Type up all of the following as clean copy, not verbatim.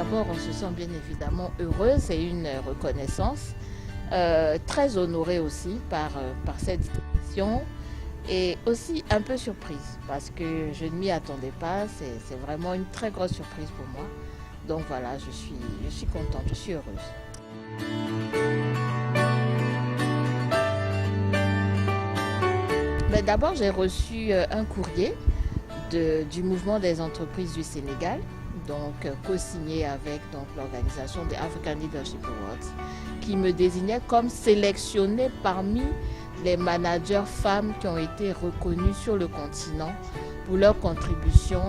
d'abord, on se sent bien évidemment heureux, c'est une reconnaissance. Très honorée aussi par cette distinction et aussi un peu surprise parce que je ne m'y attendais pas. C'est vraiment une très grosse surprise pour moi. Donc voilà, je suis contente, je suis heureuse. Mais d'abord, j'ai reçu un courrier du mouvement des entreprises du Sénégal, donc co-signé avec l'organisation des African Leadership Awards, qui me désignait comme sélectionnée parmi les managers femmes qui ont été reconnues sur le continent pour leur contribution,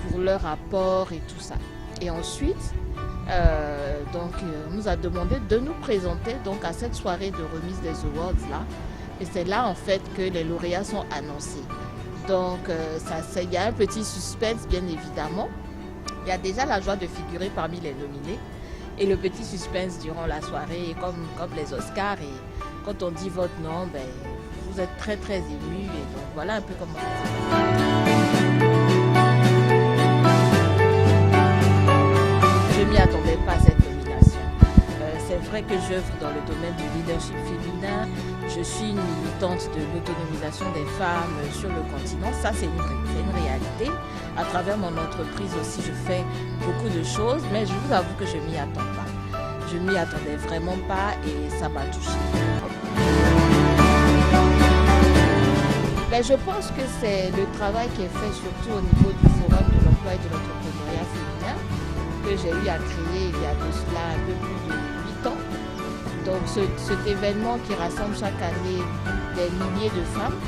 pour leur apport et tout ça. Et ensuite, on nous a demandé de nous présenter à cette soirée de remise des awards là. Et c'est là en fait que les lauréats sont annoncés. Donc il y a un petit suspense bien évidemment. Il y a déjà la joie de figurer parmi les nominés et le petit suspense durant la soirée comme les Oscars. Et quand on dit votre nom, vous êtes très très ému. Et donc voilà un peu comment ça se passe. Je ne m'y attendais pas à cette nomination. C'est vrai que j'œuvre dans le domaine du leadership féminin. Je suis une militante de l'autonomisation des femmes sur le continent. Ça, c'est une réalité. À travers mon entreprise aussi, je fais beaucoup de choses, mais je vous avoue que je ne m'y attends pas. Je ne m'y attendais vraiment pas et ça m'a touchée. Je pense que c'est le travail qui est fait surtout au niveau du Forum de l'emploi et de l'entrepreneuriat féminin que j'ai eu à créer il y a de cela un peu plus de 8 ans. Donc cet événement qui rassemble chaque année des milliers de femmes,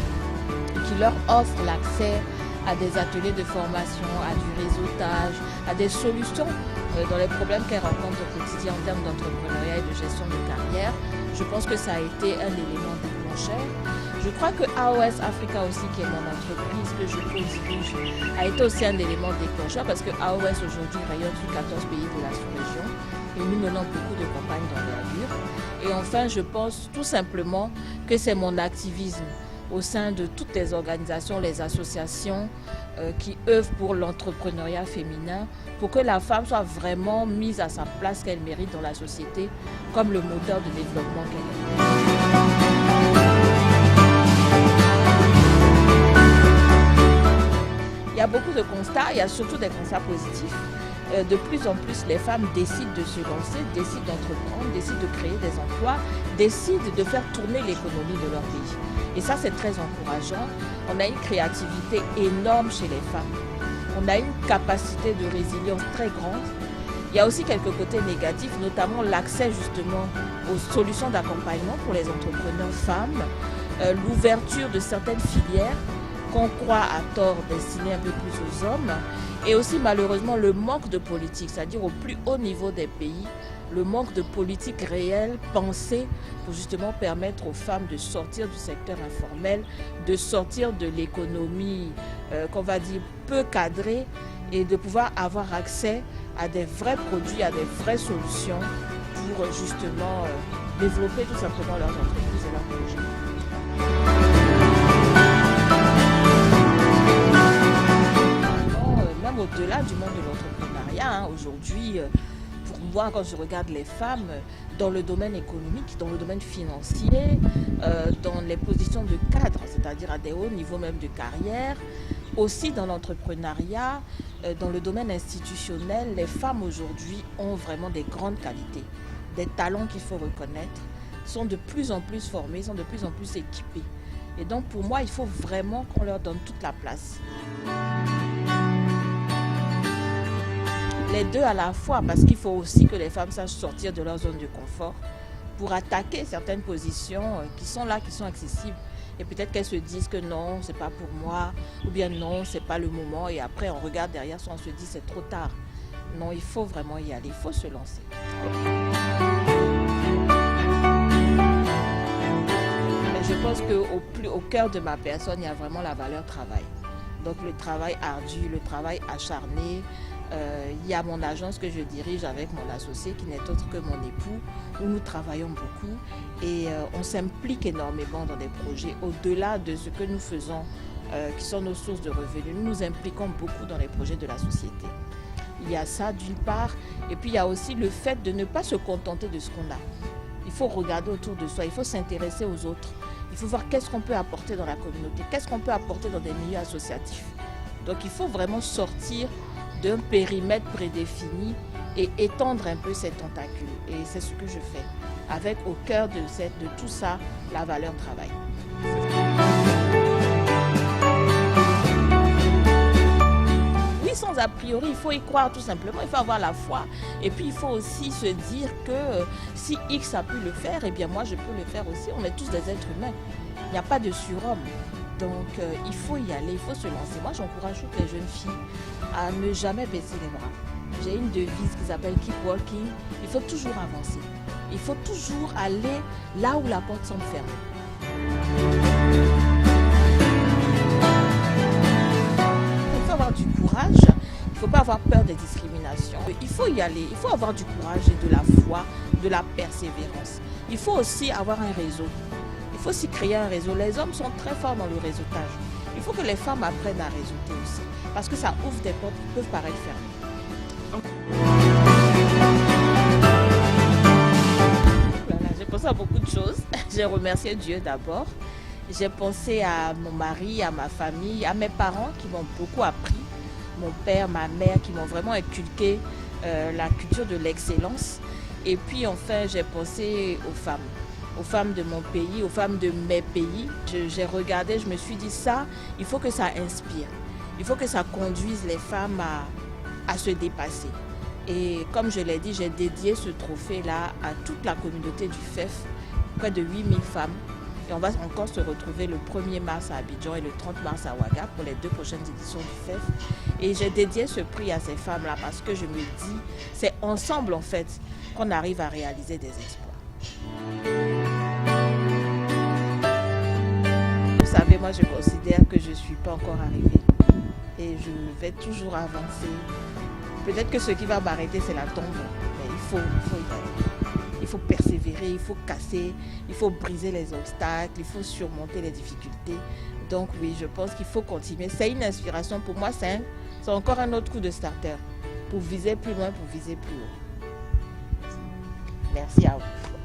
qui leur offre l'accès à des ateliers de formation, à du réseautage, à des solutions dans les problèmes qu'elles rencontrent au quotidien en termes d'entrepreneuriat et de gestion de carrière. Je pense que ça a été un élément déclencheur. Je crois que AOS Africa aussi, qui est mon entreprise que je co-dirige, a été aussi un élément déclencheur parce que AOS aujourd'hui rayonne sur 14 pays de la sous-région et nous menons beaucoup de campagnes d'envergure. Et enfin, je pense tout simplement que c'est mon activisme au sein de toutes les organisations, les associations qui œuvrent pour l'entrepreneuriat féminin, pour que la femme soit vraiment mise à sa place qu'elle mérite dans la société, comme le moteur de développement qu'elle est. Il y a beaucoup de constats, il y a surtout des constats positifs. De plus en plus, les femmes décident de se lancer, décident d'entreprendre, décident de créer des emplois, décident de faire tourner l'économie de leur pays. Et ça, c'est très encourageant. On a une créativité énorme chez les femmes. On a une capacité de résilience très grande. Il y a aussi quelques côtés négatifs, notamment l'accès justement aux solutions d'accompagnement pour les entrepreneurs femmes, l'ouverture de certaines filières qu'on croit à tort destinées un peu plus aux hommes, et aussi malheureusement le manque de politique, c'est-à-dire au plus haut niveau des pays, le manque de politique réelle pensée pour justement permettre aux femmes de sortir du secteur informel, de sortir de l'économie qu'on va dire peu cadrée et de pouvoir avoir accès à des vrais produits, à des vraies solutions pour justement développer tout simplement leurs entreprises et leurs projets. Même au-delà du monde de l'entrepreneuriat, aujourd'hui, pour moi, quand je regarde les femmes dans le domaine économique, dans le domaine financier, dans les positions de cadre, c'est-à-dire à des hauts niveaux même de carrière, aussi dans l'entrepreneuriat, dans le domaine institutionnel, les femmes aujourd'hui ont vraiment des grandes qualités, des talents qu'il faut reconnaître, sont de plus en plus formées, sont de plus en plus équipées. Et donc pour moi, il faut vraiment qu'on leur donne toute la place. Les deux à la fois, parce qu'il faut aussi que les femmes sachent sortir de leur zone de confort pour attaquer certaines positions qui sont là, qui sont accessibles. Et peut-être qu'elles se disent que non, c'est pas pour moi, ou bien non, c'est pas le moment. Et après, on regarde derrière soi, on se dit c'est trop tard. Non, il faut vraiment y aller, il faut se lancer. Mais je pense qu'au cœur de ma personne, il y a vraiment la valeur travail. Donc le travail ardu, le travail acharné. Il y a mon agence que je dirige avec mon associé qui n'est autre que mon époux, où nous travaillons beaucoup et on s'implique énormément dans des projets au-delà de ce que nous faisons qui sont nos sources de revenus. Nous nous impliquons beaucoup dans les projets de la société. Il y a ça d'une part, et puis il y a aussi le fait de ne pas se contenter de ce qu'on a. Il faut regarder autour de soi, il faut s'intéresser aux autres. Il faut voir qu'est-ce qu'on peut apporter dans la communauté, qu'est-ce qu'on peut apporter dans des milieux associatifs. Donc il faut vraiment sortir d'un périmètre prédéfini et étendre un peu ses tentacules. Et c'est ce que je fais, avec au cœur de tout ça, la valeur travail. Sans a priori, il faut y croire tout simplement, il faut avoir la foi. Et puis il faut aussi se dire que si X a pu le faire, eh bien moi je peux le faire aussi. On est tous des êtres humains. Il n'y a pas de surhomme. Donc il faut y aller, il faut se lancer. Moi j'encourage toutes les jeunes filles à ne jamais baisser les bras. J'ai une devise qui s'appelle Keep Walking. Il faut toujours avancer. Il faut toujours aller là où la porte semble fermée. Du courage, il ne faut pas avoir peur des discriminations. Il faut y aller, il faut avoir du courage et de la foi, de la persévérance. Il faut aussi avoir un réseau. Il faut aussi créer un réseau. Les hommes sont très forts dans le réseautage. Il faut que les femmes apprennent à réseauter aussi, parce que ça ouvre des portes qui peuvent paraître fermées. Voilà, j'ai pensé à beaucoup de choses. J'ai remercié Dieu d'abord. J'ai pensé à mon mari, à ma famille, à mes parents qui m'ont beaucoup appris. Mon père, ma mère qui m'ont vraiment inculqué la culture de l'excellence. Et puis enfin, j'ai pensé aux femmes de mon pays, aux femmes de mes pays. J'ai regardé, je me suis dit ça, il faut que ça inspire. Il faut que ça conduise les femmes à se dépasser. Et comme je l'ai dit, j'ai dédié ce trophée-là à toute la communauté du FEF, près de 8000 femmes. Et on va encore se retrouver le 1er mars à Abidjan et le 30 mars à Ouaga pour les 2 prochaines éditions du FEF. Et j'ai dédié ce prix à ces femmes-là parce que je me dis, c'est ensemble en fait qu'on arrive à réaliser des exploits. Vous savez, moi je considère que je ne suis pas encore arrivée et je vais toujours avancer. Peut-être que ce qui va m'arrêter, c'est la tombe, mais il faut y aller. Il faut persévérer, il faut casser, il faut briser les obstacles, il faut surmonter les difficultés. Donc oui, je pense qu'il faut continuer. C'est une inspiration pour moi, c'est encore un autre coup de starter pour viser plus loin, pour viser plus haut. Merci à vous.